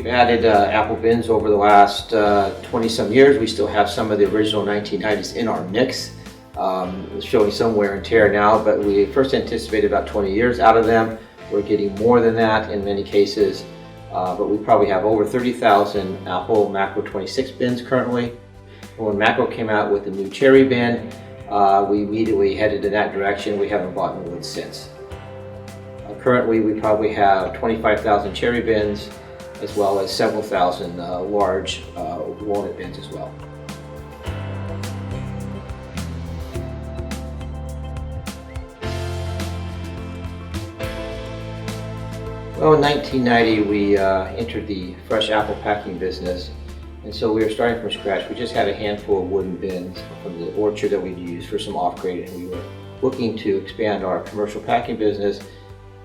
We've added apple bins over the last 20-some years. We still have some of the original 1990s in our mix. It's showing some wear and tear now, but we first anticipated about 20 years out of them. We're getting more than that in many cases, but we probably have over 30,000 Apple Macro 26 bins currently. When Macro came out with the new cherry bin, we immediately headed in that direction. We haven't bought new ones since. Currently, we probably have 25,000 cherry bins, as well as several thousand large walnut bins as well. Well, in 1990, we entered the fresh apple packing business, and so we were starting from scratch. We just had a handful of wooden bins from the orchard that we'd use for some off-grade, and we were looking to expand our commercial packing business,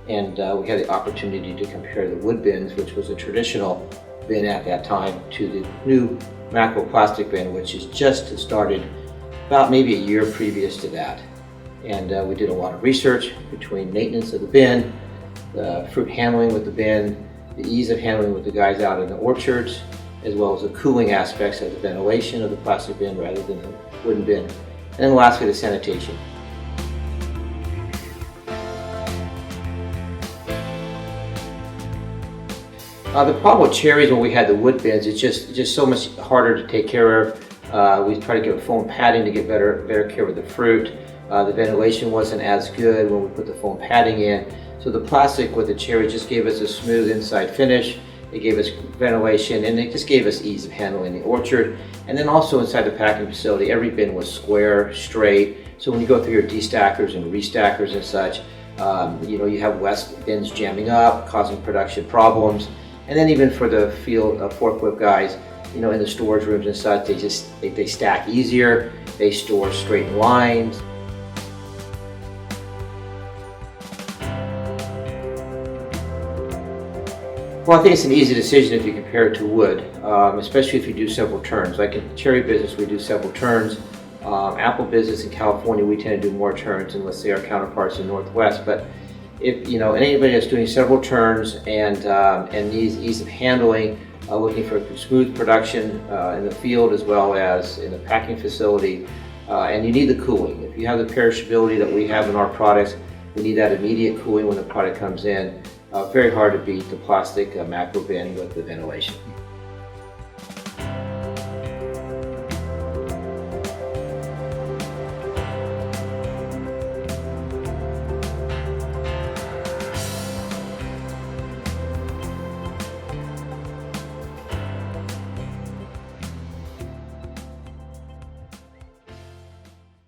and we had the opportunity to compare the wood bins, which was a traditional bin at that time, to the new Macro plastic bin, which has just started about maybe a year previous to that. And we did a lot of research between maintenance of the bin, the fruit handling with the bin, the ease of handling with the guys out in the orchards, as well as the cooling aspects of the ventilation of the plastic bin rather than the wooden bin. And then lastly, the sanitation. The problem with cherries when we had the wood bins, it's just so much harder to take care of. We try to get foam padding to get better care of the fruit. The ventilation wasn't as good when we put the foam padding in. So the plastic with the cherry just gave us a smooth inside finish. It gave us ventilation, and it just gave us ease of handling the orchard. And then also inside the packing facility, every bin was square, straight. So when you go through your destackers and restackers and such, you have less bins jamming up, causing production problems. And then even for the field forklift guys, in the storage rooms and such, they stack easier. They store straight in lines. Well, I think it's an easy decision if you compare it to wood, especially if you do several turns. Like in cherry business, we do several turns. Apple business in California, we tend to do more turns than, let's say, our counterparts in Northwest. But if anybody that's doing several turns and needs ease of handling, looking for smooth production in the field as well as in the packing facility, and you need the cooling. If you have the perishability that we have in our products, we need that immediate cooling when the product comes in. Very hard to beat the plastic macro bin with the ventilation.